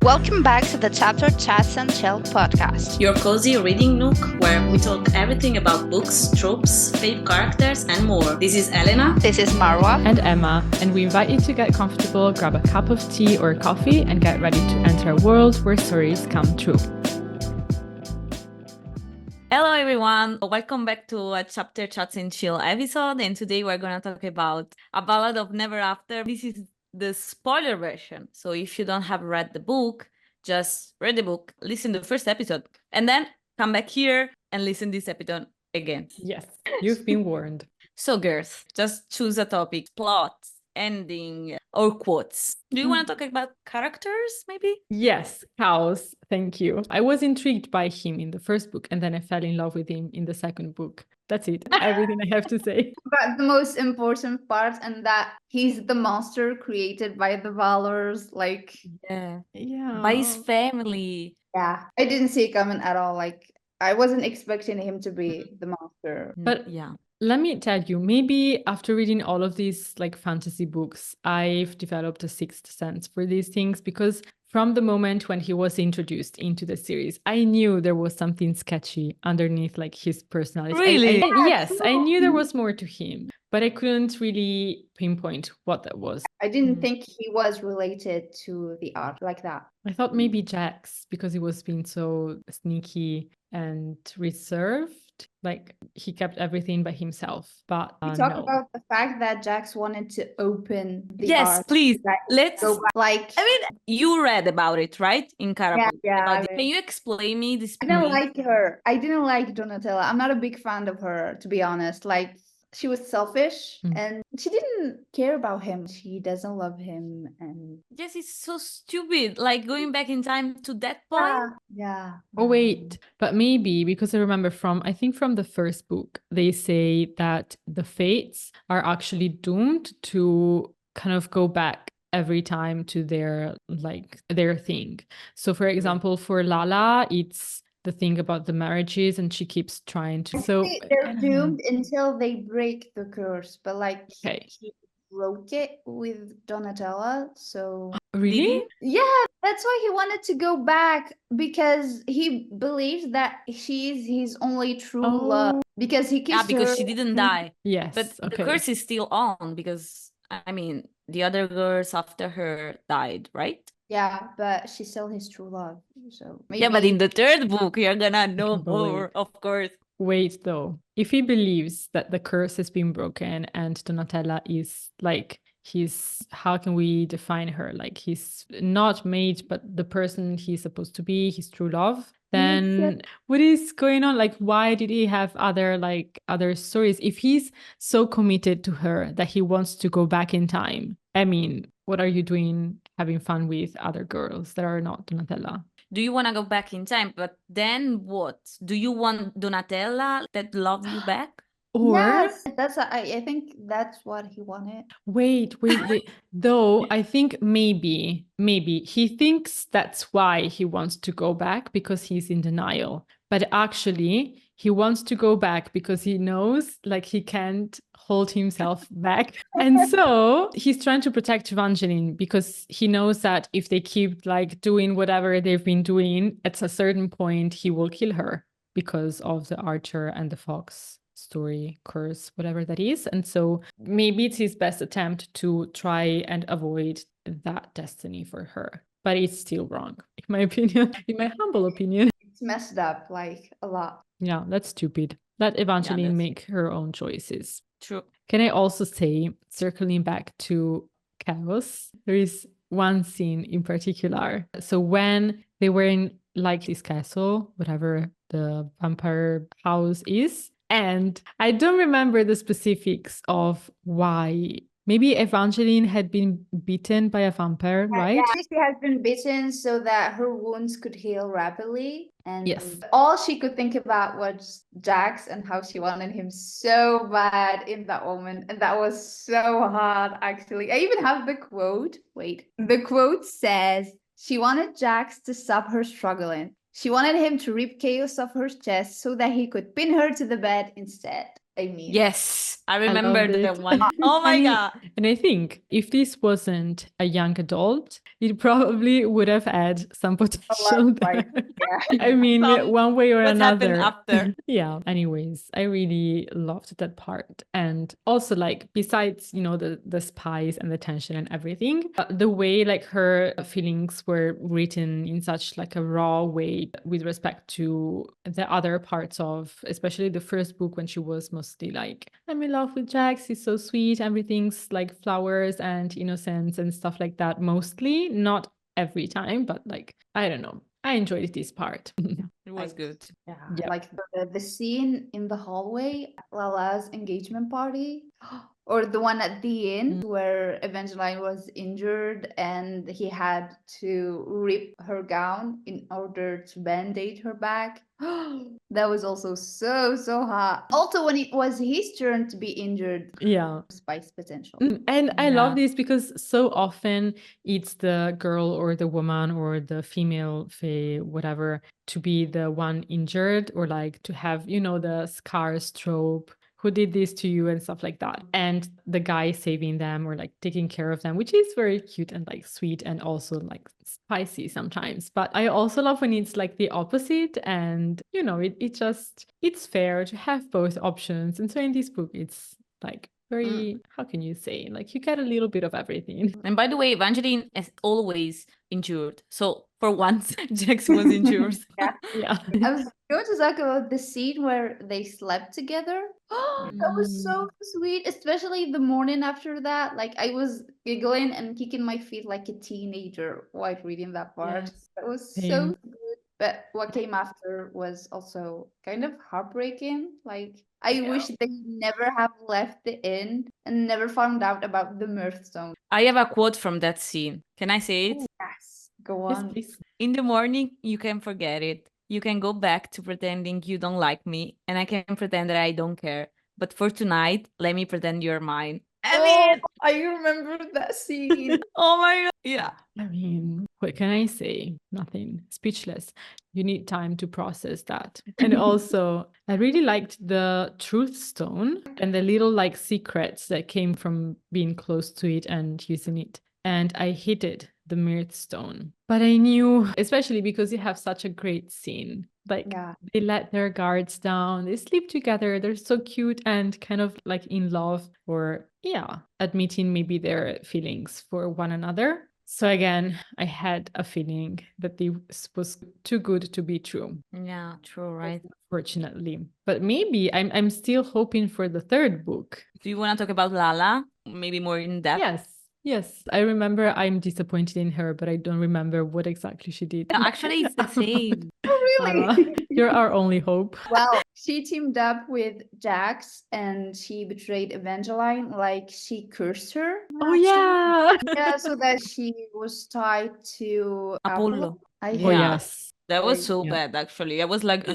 Welcome back to the Chapter Chats and Chill podcast. Your cozy reading nook where we talk everything about books, tropes, fave characters, and more. This is Elena. This is Marwa. And Emma. And we invite you to get comfortable, grab a cup of tea or coffee, and get ready to enter a world where stories come true. Hello everyone, welcome back to a Chapter Chats and Chill episode, and today we're going to talk about A Ballad of Never After. This is the spoiler version, so if you don't have read the book, just read the book, listen to the first episode, and then come back here and listen this episode again. Yes, you've been warned. So girls, just choose a topic, plot, ending, or quotes. Do you want to talk about characters, maybe? Yes, Chaos, thank you. I was intrigued by him in the first book, and then I fell in love with him in the second book. That's it, everything I have to say. But the most important part, and that he's the monster created by the Valors, Yeah. By his family. Yeah, I didn't see it coming at all. I wasn't expecting him to be the monster. But yeah. Let me tell you, maybe after reading all of these fantasy books, I've developed a sixth sense for these things, because from the moment when he was introduced into the series, I knew there was something sketchy underneath his personality. Really? Yes, I knew there was more to him, but I couldn't really pinpoint what that was. I didn't think he was related to the art like that. I thought maybe Jax, because he was being so sneaky and reserved. He kept everything by himself. But We talk no. about the fact that Jax wanted to open the Yes, art. please. Let's Go back. you read about it, right? In Carabao. Yeah. Can you explain me this? I didn't like her. I didn't like Donatella. I'm not a big fan of her, to be honest. She was selfish and she didn't care about him. She doesn't love him. And Yes, it's so stupid. Going back in time to that point. yeah. Oh, wait, but maybe because I remember from the first book, they say that the fates are actually doomed to kind of go back every time to their thing. So for example, for Lala, it's the thing about the marriages, and she keeps trying to. So They're doomed until they break the curse. But Okay. he broke it with Donatella. So Really? yeah, that's why he wanted to go back, because he believes that she's his only true love. Because he kissed because her. she didn't die. Yes. But okay. the curse is still on because the other girls after her died, right? Yeah, but she's still his true love. So maybe... Yeah, but in the third book, you're gonna know But more, of course. Wait, though. If he believes that the curse has been broken and Donatella is how can we define her? He's not mate, but the person he's supposed to be, his true love. Then what is going on? Why did he have other stories? If he's so committed to her that he wants to go back in time, what are you doing having fun with other girls that are not Donatella? Do you want to go back in time? But then what? Do you want Donatella that love you back? Or yes, I think that's what he wanted. Wait. Though I think maybe he thinks that's why he wants to go back, because he's in denial. But actually, he wants to go back because he knows he can't hold himself back. And so he's trying to protect Evangeline, because he knows that if they keep doing whatever they've been doing, at a certain point he will kill her because of the Archer and the Fox story, curse, whatever that is. And so maybe it's his best attempt to try and avoid that destiny for her. But it's still wrong, in my opinion, in my humble opinion. It's messed up a lot. Yeah, that's stupid. Let Evangeline make her own choices. True. Can I also say, circling back to Chaos, there is one scene in particular. So when they were in this castle, whatever the vampire house is, and I don't remember the specifics of why. Maybe Evangeline had been bitten by a vampire, right? Yeah, she has been bitten so that her wounds could heal rapidly. And yes, all she could think about was Jax and how she wanted him so bad in that moment. And that was so hard, actually. I even have the quote. Wait. The quote says, she wanted Jax to stop her struggling. She wanted him to rip chaos off her chest so that he could pin her to the bed instead. I mean, Yes, I I remember loved that it. one. Oh my I mean, God. and I think if this wasn't a young adult, it probably would have had some a lot potential of there. fights. Yeah. I mean, Some- one way or what happened another. after? Yeah. Anyways, I really loved that part. And also like besides, the spice and the tension and everything, the way like her feelings were written in such like a raw way with respect to the other parts of, especially the first book when she was mostly like, I'm in love with Jax, he's so sweet, everything's like flowers and innocence and stuff like that, mostly, not every time, but like, I don't know. I enjoyed this part. It was good. Yeah. Yeah. Like the scene in the hallway, Lala's engagement party, or the one at the end where Evangeline was injured and he had to rip her gown in order to band-aid her back. That was also so hot. Also, when it was his turn to be injured, Yeah. spice potential. And I love Yeah. this because so often it's the girl or the woman or the female fae, whatever, to be the one injured or like to have, the scars trope. Who did this to you and stuff like that. And the guy saving them or like taking care of them, which is very cute and like sweet and also like spicy sometimes. But I also love when it's like the opposite and, it's fair to have both options. And so in this book, it's like very, how can you say, like you get a little bit of everything. And by the way, Evangeline is always injured. So for once, Jax was injured. Yeah. Yeah. I was going to talk about the scene where they slept together. That was so sweet, especially the morning after that. Like I was giggling and kicking my feet like a teenager while reading that part. Yes. That was Same. so good. But what came after was also kind of heartbreaking. Like I wish they never have left the inn and never found out about the Mirthstone. I have a quote from that scene. Can I say it? Yes, go Yes, on. please. In the morning, you can forget it. You can go back to pretending you don't like me, and I can pretend that I don't care. But for tonight, let me pretend you're mine. I mean, I remember that scene. oh my God. Yeah. I mean, what can I say? Nothing. Speechless. You need time to process that. And also, I really liked the truth stone and the little like secrets that came from being close to it and using it. And I hated the mirth stone. But I knew, especially because you have such a great scene. Like Yeah. they let their guards down, they sleep together, they're so cute and kind of like in love or admitting maybe their feelings for one another. So again, I had a feeling that this was too good to be true. Yeah, true, right? Fortunately. But maybe I'm still hoping for the third book. Do you want to talk about Lala? Maybe more in depth? Yes. I remember I'm disappointed in her, but I don't remember what exactly she did. No, actually, it's the same. Really? You're our only hope. Well, she teamed up with Jax and she betrayed Evangeline, like she cursed her. Oh yeah. Yeah, so that she was tied to Apollo. I Oh Yeah. yes. That was so Yeah. bad, actually. I was like,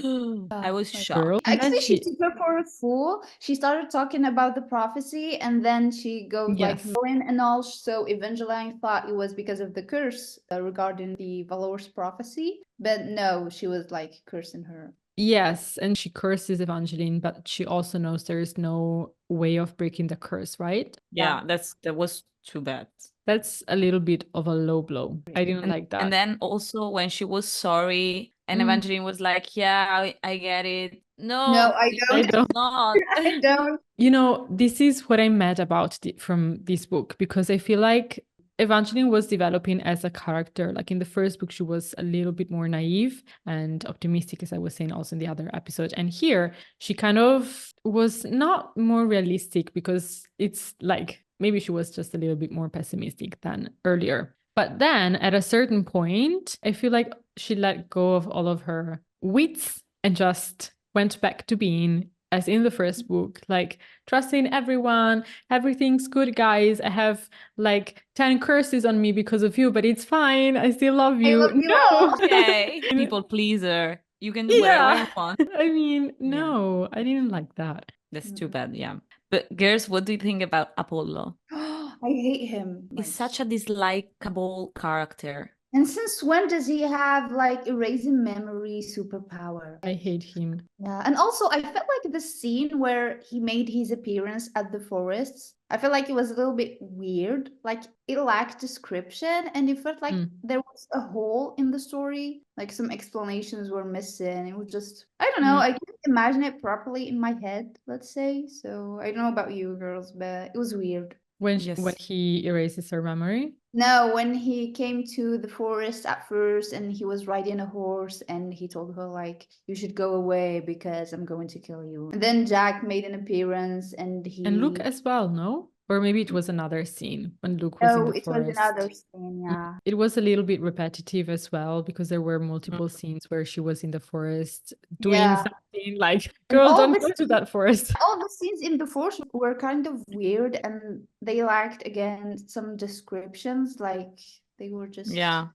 I was shocked. Girl. And then Actually, she took her for a fool. She started talking about the prophecy and then she goes like Yes. going and all. So Evangeline thought it was because of the curse regarding the Valor's prophecy. But no, she was like cursing her. Yes, and she curses Evangeline, but she also knows there is no way of breaking the curse, right? Yeah, that was too bad. That's a little bit of a low blow. I didn't like that. And then also when she was sorry and Mm. Evangeline was like, yeah, I get it. No, No, I I don't. don't. not. I don't. This is what I'm mad about from this book because I feel like Evangeline was developing as a character. Like in the first book, she was a little bit more naive and optimistic, as I was saying also in the other episode. And here, she kind of was not more realistic because it's like maybe she was just a little bit more pessimistic than earlier. But then at a certain point, I feel like she let go of all of her wits and just went back to being as in the first book, like trusting everyone, everything's good, guys. I have like 10 curses on me because of you, but it's fine. I still love you. love you all. Okay. People pleaser. You can do whatever you want. I mean, no, I didn't like that. That's too bad, yeah. But girls, what do you think about Apollo? I hate him. He's such a dislikable character. And since when does he have like erasing memory superpower? I hate him. Yeah, and also I felt like the scene where he made his appearance at the forests, I felt like it was a little bit weird. Like it lacked description and it felt like there was a hole in the story. Like some explanations were missing. It was just, I don't know, I couldn't imagine it properly in my head, let's say. So I don't know about you girls, but it was weird. When Yes. he erases her memory. No, when he came to the forest at first and he was riding a horse and he told her like, you should go away because I'm going to kill you. And then Jack made an appearance and And Luke as well, no? Or maybe it was another scene when Luke was in Oh, the it was forest. another scene, yeah. It was a little bit repetitive as well because there were multiple scenes where she was in the forest doing Yeah. something like, And girl, all don't the go to that forest. All the scenes in the forest were kind of weird and they lacked again some descriptions, like they were just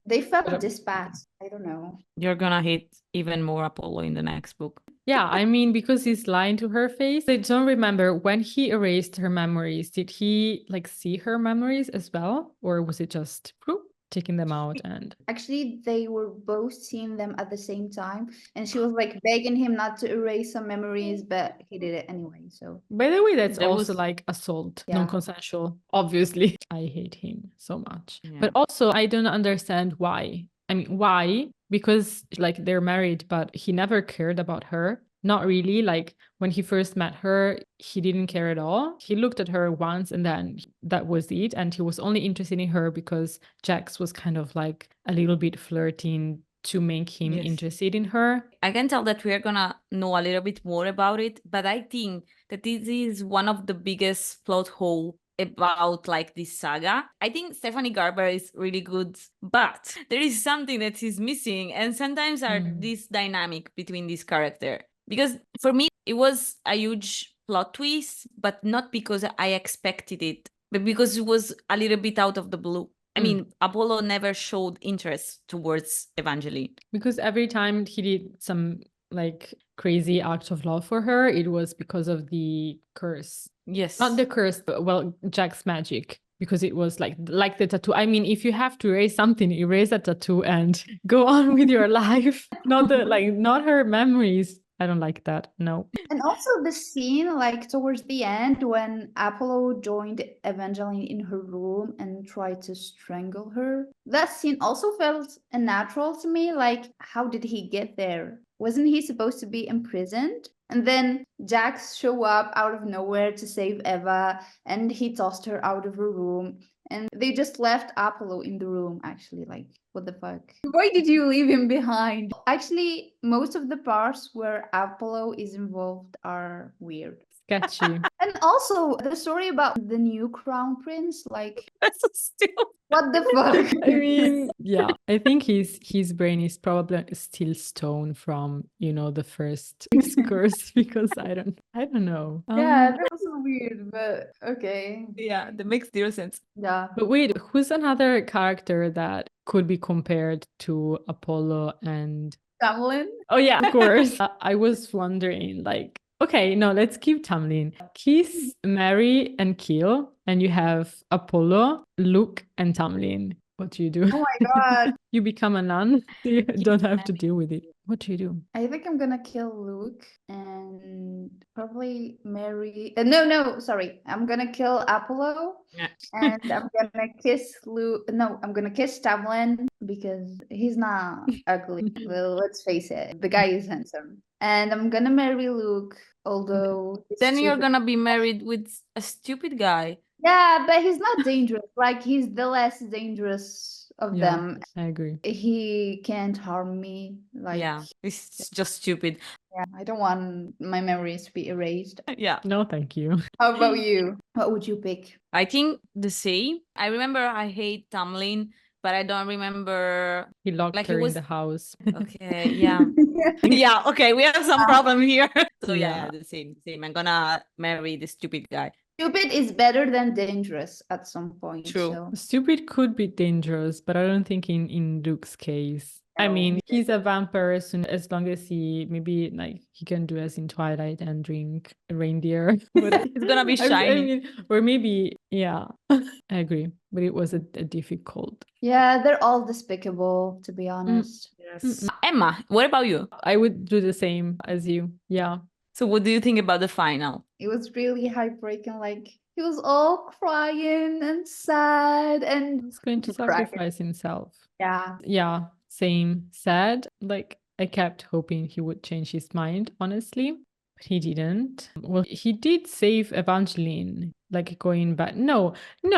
they felt dispatched. I don't know. You're gonna hate even more Apollo in the next book. Yeah, I mean, because he's lying to her face. I don't remember when he erased her memories. Did he like see her memories as well? Or was it just taking them out and Actually, they were both seeing them at the same time, and she was like begging him not to erase some memories, but he did it anyway. So, by the way, that's There also was- like assault, Yeah. non-consensual. Obviously, I hate him so much. Yeah. But also, I don't understand why. I mean, why? Because like they're married, but he never cared about her. Not really. Like when he first met her, he didn't care at all. He looked at her once and then that was it. And he was only interested in her because Jax was kind of like a little bit flirting to make him Yes. interested in her. I can tell that we are gonna know a little bit more about it, but I think that this is one of the biggest plot hole about like this saga. I think Stephanie Garber is really good, but there is something that is missing, and sometimes are this dynamic between this character. Because for me, it was a huge plot twist, but not because I expected it, but because it was a little bit out of the blue. I mean, Apollo never showed interest towards Evangeline. Because every time he did some like crazy act of love for her, it was because of the curse. Yes. Not the curse, but well, Jack's magic. Because it was like the tattoo. I mean, if you have to erase something, erase a tattoo and go on with your life. Not her memories. I don't like that. No. and also the scene like towards the end when Apollo joined Evangeline in her room and tried to strangle her. That scene also felt unnatural to me. Like, how did he get there? Wasn't he supposed to be imprisoned? And then Jax show up out of nowhere to save Eva, and he tossed her out of her room. And they just left Apollo in the room, actually. Like, what the fuck? Why did you leave him behind? Actually, most of the parts where Apollo is involved are weird. Sketchy. And also, the story about the new crown prince, like, That's so stupid. what the fuck? I mean, yeah, I think his brain is probably still stoned from, the first curse because I don't know. Yeah, that was so weird, but okay. Yeah, that makes zero sense. Yeah. But wait, who's another character that could be compared to Apollo and Tamlin? Oh yeah, of course. I was wondering, like, okay, no, let's keep Tamlin. Kiss, marry, and kill. And you have Apollo, Luke, and Tamlin. What do you do? Oh my god. You become a nun. You don't have to deal with it. What do you do? I think I'm gonna kill Luke and probably marry. No, sorry. I'm gonna kill Apollo Yeah. and I'm gonna kiss Luke. No, I'm gonna kiss Tamlin because he's not ugly. Well, let's face it, the guy is handsome. And I'm gonna marry Luke, although he's Then you're stupid. gonna be married with a stupid guy. Yeah, but he's not dangerous. Like he's the less dangerous of Yeah, them. I agree. He can't harm me. Like Yeah, it's just stupid. yeah, I don't want my memories to be erased. Yeah. No, thank you. How about you? What would you pick? I think the same. I remember I hate Tamlin, but I don't remember. He locked Like, her it was- in the house. Okay, yeah. Yeah, okay, we have some problem here. So Yeah. yeah, the same. I'm gonna marry the stupid guy. Stupid is better than dangerous at some point. True. So Stupid could be dangerous, but I don't think in Luke's case. I mean, No. he's a vampire as long as he maybe like he can do as in Twilight and drink reindeer. But It's gonna be I shiny. mean, or maybe, yeah, I agree. But it was a difficult. Yeah, they're all despicable, to be honest. Yes. Emma, what about you? I would do the same as you. Yeah. So what do you think about the final? It was really heartbreaking. Like he was all crying and sad and He's going to crying. sacrifice himself. Yeah. Yeah, same. Sad. Like I kept hoping he would change his mind, honestly, but he didn't. Well, he did save Evangeline, like going back. No, you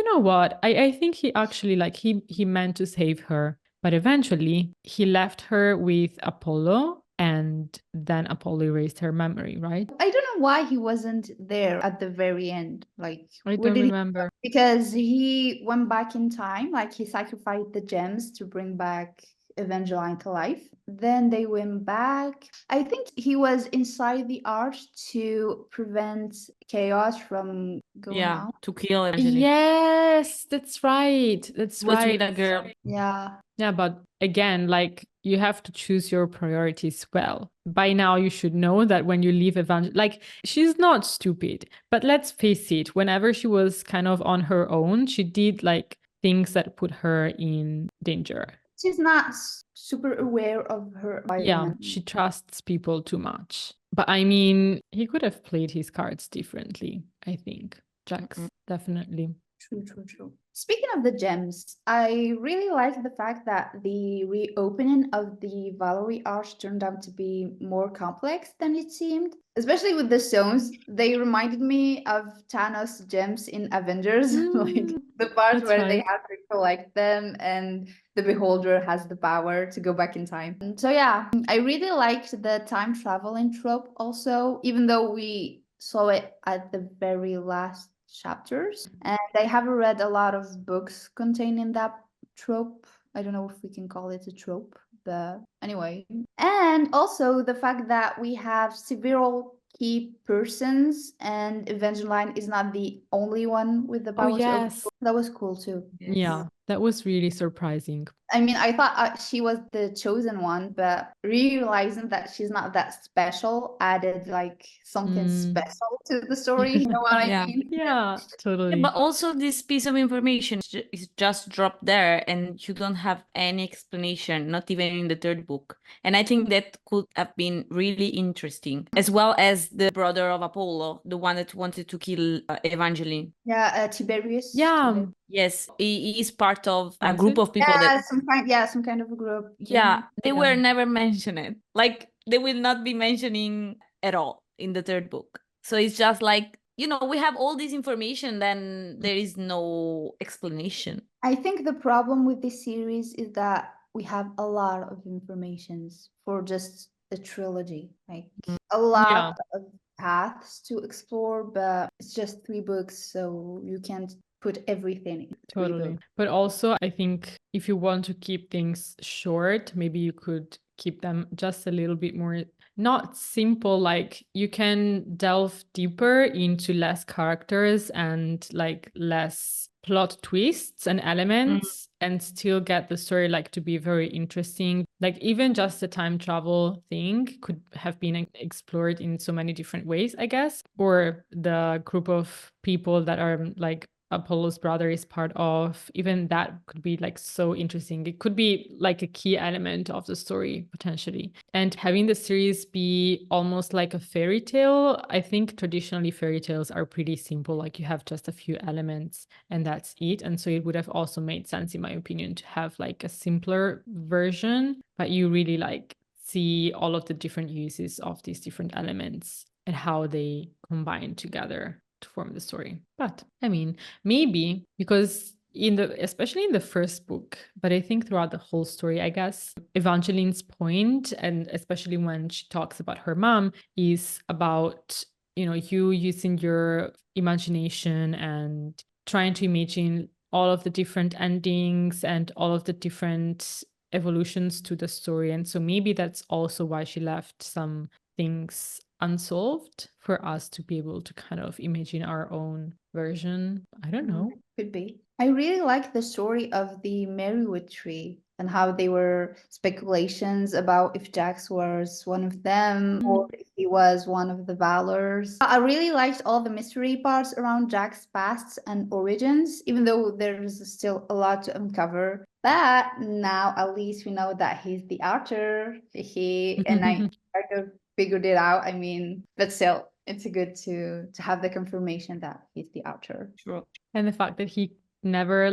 know what? I think he actually like he meant to save her, but eventually he left her with Apollo, and then Apollo erased her memory, right? I don't know why he wasn't there at the very end. Like, I where don't did he? remember. Because he went back in time, like he sacrificed the gems to bring back Evangeline to life. Then they went back. I think he was inside the arch to prevent chaos from going Yeah, out. to kill Evangeline. Yes, that's right. That's Was right. with a girl. Yeah. Yeah, but again, like you have to choose your priorities well. By now, you should know that when you leave like she's not stupid, but let's face it, whenever she was kind of on her own, she did like things that put her in danger. She's not super aware of her Yeah, environment. she trusts people too much. But I mean, he could have played his cards differently, I think. Jax, definitely. True. Speaking of the gems, I really like the fact that the reopening of the Valerie Arch turned out to be more complex than it seemed. Especially with the stones, they reminded me of Thanos' gems in Avengers, like the part That's where they right. have to collect them and the beholder has the power to go back in time. And so yeah, I really liked the time traveling trope also, even though we saw it at the very last chapters. And I have read a lot of books containing that trope. I don't know if we can call it a trope, but anyway. And also the fact that we have several key persons and Evangeline is not the only one with the Oh, power to open yes. doors. That was cool too. Yeah, that was really surprising. I mean, I thought she was the chosen one, but realizing that she's not that special added like something special to the story. You know what I Yeah. mean? Yeah, totally. But also this piece of information is just dropped there and you don't have any explanation, not even in the third book. And I think that could have been really interesting, as well as the brother of Apollo, the one that wanted to kill Evangeline. Yeah, Tiberius. Yeah. Yes, he is part of a Was group it? of people Yeah, that, some kind of a group. yeah, they Yeah. were never mentioned. Like they will not be mentioning at all in the third book. So it's just like, you know, we have all this information, then there is no explanation. I think the problem with this series is that we have a lot of informations for just a trilogy. Like a lot of paths to explore, but it's just 3 books, so you can't put everything in 3 Totally. books. But also, I think if you want to keep things short, maybe you could keep them just a little bit more, not simple, like you can delve deeper into less characters and like less plot twists and elements and still get the story like to be very interesting. Like even just the time travel thing could have been explored in so many different ways, I guess. Or the group of people that are like Apollo's brother is part of, even that could be like so interesting. It could be like a key element of the story potentially. And having the series be almost like a fairy tale, I think traditionally fairy tales are pretty simple, like you have just a few elements and that's it. And so it would have also made sense, in my opinion, to have like a simpler version, but you really like see all of the different uses of these different elements and how they combine together to form the story. But I mean, maybe because especially in the first book, but I think throughout the whole story, I guess Evangeline's point, and especially when she talks about her mom, is about, you know, you using your imagination and trying to imagine all of the different endings and all of the different evolutions to the story. And so maybe that's also why she left some things unsolved for us to be able to kind of imagine our own version. I don't know. Could be. I really like the story of the Marywood tree and how they were speculations about if Jax was one of them or if he was one of the Valors. I really liked all the mystery parts around Jack's past and origins, even though there's still a lot to uncover. But now at least we know that he's the Archer. And I kind of figured it out. I mean, but still, it's good to have the confirmation that he's the Archer. True. And the fact that he never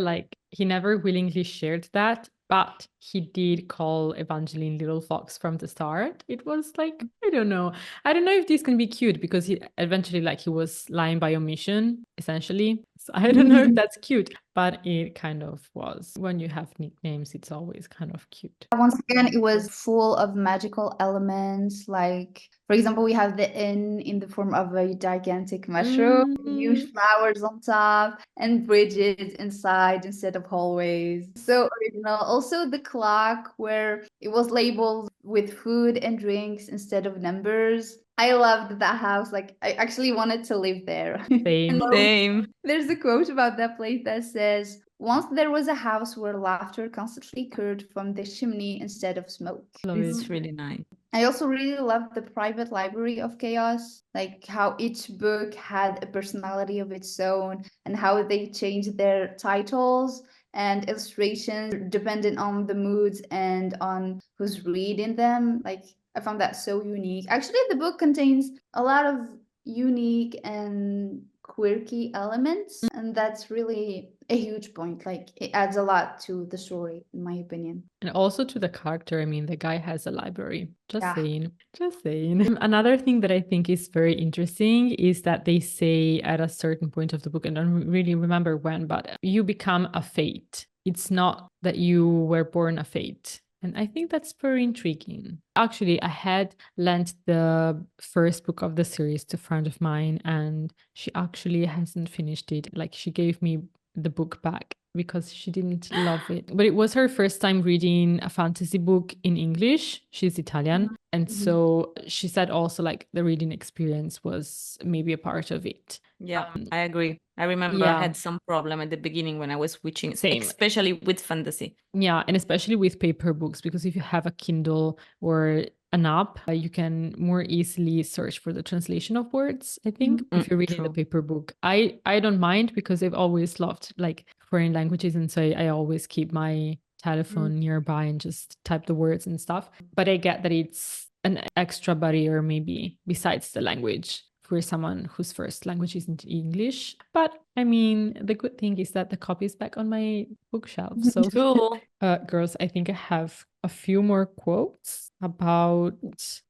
willingly shared that, but he did call Evangeline Little Fox from the start. It was like, I don't know if this can be cute, because he eventually he was lying by omission, essentially. So I don't know if that's cute, but it kind of was. When you have nicknames, it's always kind of cute. Once again, it was full of magical elements. Like, for example, we have the inn in the form of a gigantic mushroom, huge flowers on top, and bridges inside instead of hallways. So original. Also, the clock where it was labeled with food and drinks instead of numbers. I loved that house. Like, I actually wanted to live there. Same. Same. There's a quote about that place that says, "Once there was a house where laughter constantly occurred from the chimney instead of smoke." Love It's it. really nice. I also really loved the private library of chaos, like how each book had a personality of its own and how they changed their titles and illustrations depending on the moods and on who's reading them. Like, I found that so unique. Actually, the book contains a lot of unique and quirky elements, and that's really a huge point. Like, it adds a lot to the story, in my opinion. And also to the character. I mean, the guy has a library. Just Yeah. saying. Just saying. Another thing that I think is very interesting is that they say at a certain point of the book, and I don't really remember when, but you become a fate. It's not that you were born a fate. And I think that's very intriguing. Actually, I had lent the first book of the series to a friend of mine, and she actually hasn't finished it. Like, she gave me the book back because she didn't love it. But it was her first time reading a fantasy book in English. She's Italian. And so she said also the reading experience was maybe a part of it. Yeah, I agree. I remember I had some problem at the beginning when I was switching, Same. especially with fantasy. Yeah, and especially with paper books, because if you have a Kindle or an app, you can more easily search for the translation of words, I think, if you're reading the paper book. I don't mind because I've always loved foreign languages, and so I always keep my telephone nearby and just type the words and stuff. But I get that it's an extra barrier maybe besides the language for someone whose first language isn't English. But I mean, the good thing is that the copy is back on my bookshelf. So Cool. girls, I think I have a few more quotes about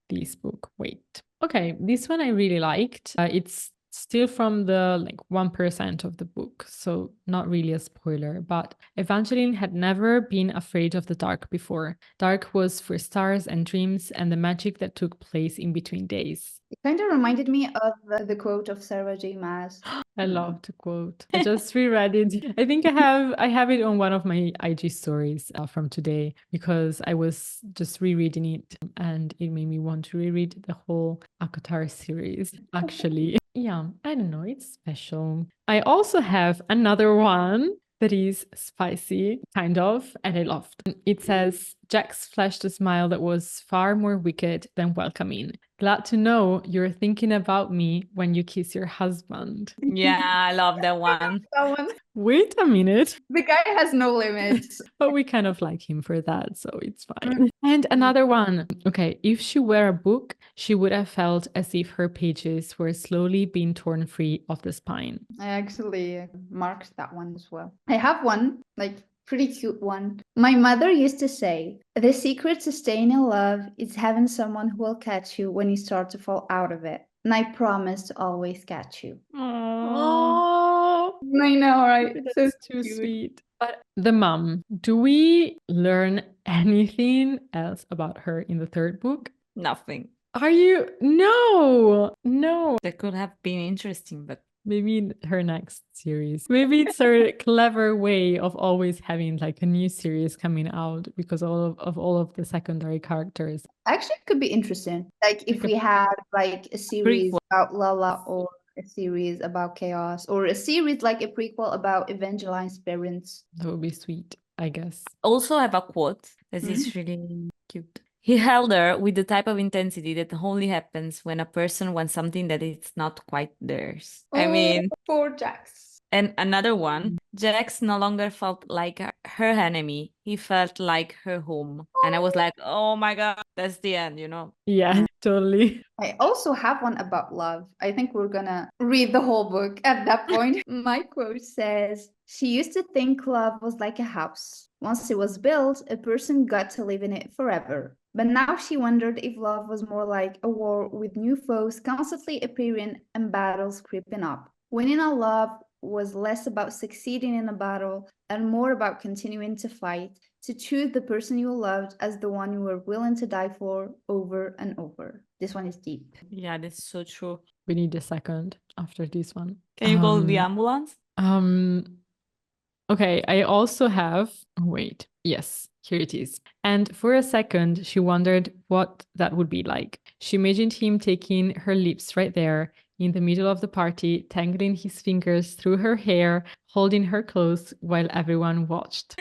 this book. Wait. Okay, this one I really liked. It's still from the 1% of the book, so not really a spoiler, but Evangeline had never been afraid of the dark before. Dark was for stars and dreams and the magic that took place in between days. It kind of reminded me of the quote of Sarah J. Maas. I love the quote. I just reread it. I think I have it on one of my IG stories from today, because I was just rereading it and it made me want to reread the whole ACOTAR series, actually. Yeah, I don't know. It's special. I also have another one that is spicy, kind of, and I loved. It says, Jax flashed a smile that was far more wicked than welcoming. Glad to know you're thinking about me when you kiss your husband. Yeah, I love that one. That one. Wait a minute. The guy has no limits. But we kind of like him for that, so it's fine. And another one. Okay, if she were a book, she would have felt as if her pages were slowly being torn free of the spine. I actually marked that one as well. I have one, pretty cute one. My mother used to say, the secret to staying in love is having someone who will catch you when you start to fall out of it. And I promise to always catch you. Oh, I know, right? that's too sweet. But the mom, do we learn anything else about her in the third book? Nothing. Are you? No. That could have been interesting, but Maybe in her next series. Maybe it's her clever way of always having like a new series coming out because of all of the secondary characters. Actually, it could be interesting. Like if Like a- we had like a series Prequel. about Lala, or a series about Chaos, or a series like a prequel about Evangeline's parents. That would be sweet, I guess. Also have a quote that is really cute. He held her with the type of intensity that only happens when a person wants something that is not quite theirs. I mean, Poor Jax. and another one, Jax no longer felt like her enemy. He felt like her home. And I was like, oh my God, that's the end, you know? Yeah, totally. I also have one about love. I think we're gonna read the whole book at that point. My quote says, "She used to think love was like a house. Once it was built, a person got to live in it forever. But now she wondered if love was more like a war with new foes constantly appearing and battles creeping up. Winning a love was less about succeeding in a battle and more about continuing to fight, to choose the person you loved as the one you were willing to die for over and over." This one is deep. Yeah, that's so true. We need a second after this one. Can you call the ambulance? Okay, I also have. Wait, yes, here it is. And for a second, she wondered what that would be like. She imagined him taking her lips right there in the middle of the party, tangling his fingers through her hair, holding her close while everyone watched.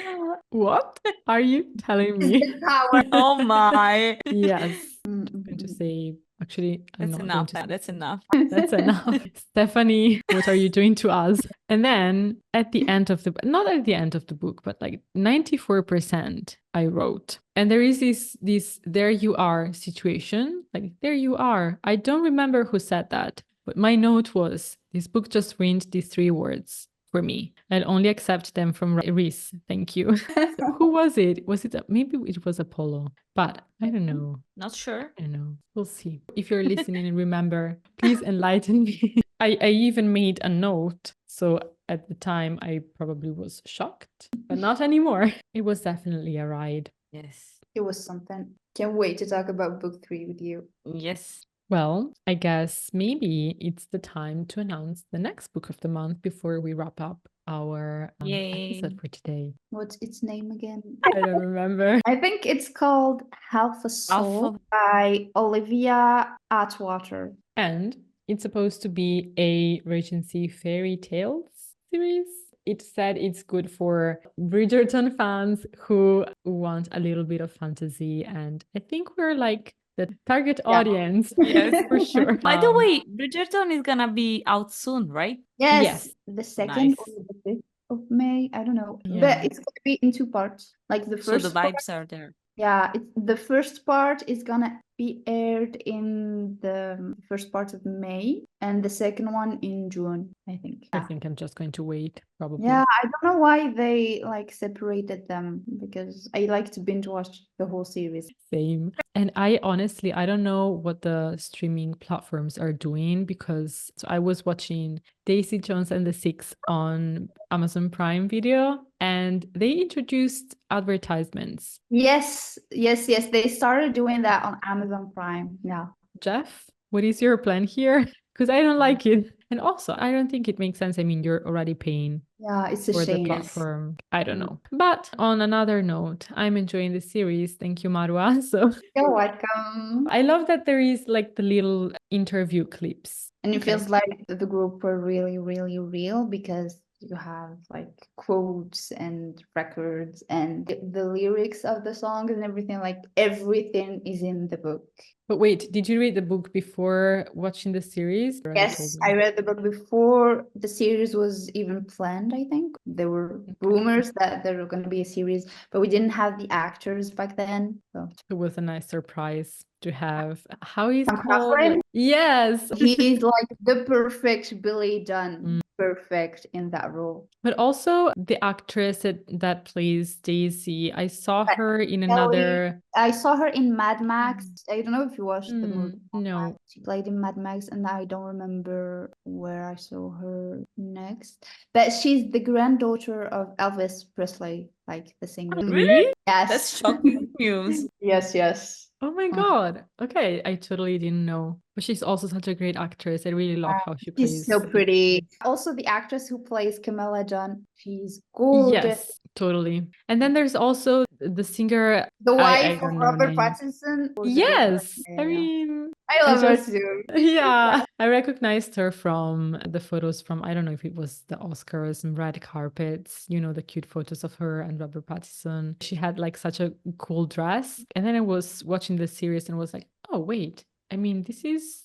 What are you telling me? The power. Oh my. Yes. Mm, I'm going to mm, say, actually, I'm That's not enough. going to say. That's enough. That's enough. Stephanie, what are you doing to us? And then at the end of the, not at the end of the book, but like 94% I wrote. And there is this there you are situation, like there you are. I don't remember who said that, but my note was, this book just ruined these 3 words for me. I'll only accept them from Reese. Thank you. So who was it? Was it, maybe it was Apollo, but I don't know. Not sure. I don't know. We'll see. If you're listening and remember, please enlighten me. I even made a note. So at the time, I probably was shocked, but not anymore. It was definitely a ride. Yes. It was something. Can't wait to talk about book 3 with you. Yes. Well, I guess maybe it's the time to announce the next book of the month before we wrap up our episode Yay. for today. What's its name again? I don't remember. I think it's called Half a Soul of- by Olivia Atwater. And it's supposed to be a Regency fairy tales series. It said it's good for Bridgerton fans who want a little bit of fantasy. And I think we're like the target audience. Yes. for sure. By the way, Bridgerton is gonna be out soon, right? Yes, Yes. the 2nd Nice. or the 5th of May. I don't know. Yeah. But it's going to be in 2 parts. Like the So first the vibes are there. Yeah, the first part is gonna be aired in the first part of May, and the second one in June, I think. I think I'm just going to wait, probably. Yeah, I don't know why they like separated them, because I like to binge watch the whole series. Same. And I honestly, I don't know what the streaming platforms are doing because I was watching Daisy Jones and the Six on Amazon Prime Video and they introduced advertisements. Yes, they started doing that on Amazon Prime. Yeah. Jeff, what is your plan here? Because I don't like it. And also, I don't think it makes sense. I mean, you're already paying Yeah, it's a for the shame. platform. I don't Mm. know. But on another note, I'm enjoying the series. Thank you, Marwa. So You're welcome. I love that there is like the little interview clips. And it Okay. feels like the group were really, really real because you have like quotes and records and the lyrics of the songs and everything. Like everything is in the book. But wait, did you read the book before watching the series? Or I told Yes, you? I read the book before the series was even planned, I think. There were rumors that there were going to be a series, but we didn't have the actors back then. So It was a nice surprise to have. How is Sam called? Coughlin? Yes. he's like the perfect Billy Dunn. Perfect in that role. But also the actress that plays Daisy, I saw But her in Ellie- another. I saw her in Mad Max. I don't know if you watched the movie. Mad No. Max. She played in Mad Max, and I don't remember where I saw her next. But she's the granddaughter of Elvis Presley, like the singer. Really? Yes. That's shocking news. Yes. Oh my God. Okay, I totally didn't know. But she's also such a great actress. I really love how she plays. She's so pretty. Also, the actress who plays Camilla John, she's gorgeous. Yes, totally. And then there's also the singer. The I wife of don't know Robert name. Pattinson. Yes, Yeah. I mean, I love her just- too. yeah, I recognized her from the photos from, I don't know if it was the Oscars and red carpets, you know, the cute photos of her and Robert Pattinson. She had like such a cool dress. And then I was watching the series and was like, oh, wait. I mean, this is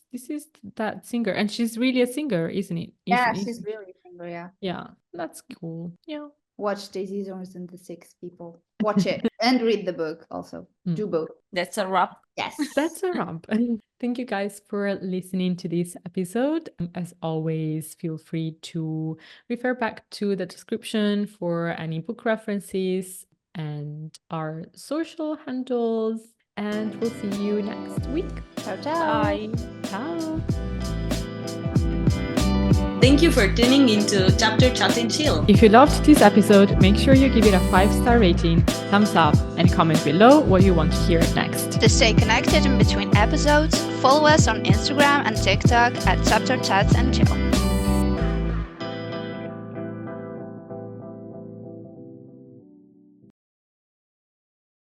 that singer, and she's really a singer, isn't it? Yeah, Isn't- she's really a singer, yeah. Yeah, that's cool. Yeah. Watch Daisy Jones and the Six People. Watch it and read the book also. Do both. That's a wrap. Yes. That's a wrap. Thank you guys for listening to this episode. As always, feel free to refer back to the description for any book references and our social handles. And we'll see you next week. Ciao, ciao. Bye. Ciao. Thank you for tuning into Chapter Chat and Chill. If you loved this episode, make sure you give it a 5-star rating, thumbs up, and comment below what you want to hear next. To stay connected in between episodes, follow us on Instagram and TikTok at Chapter Chats and Chill.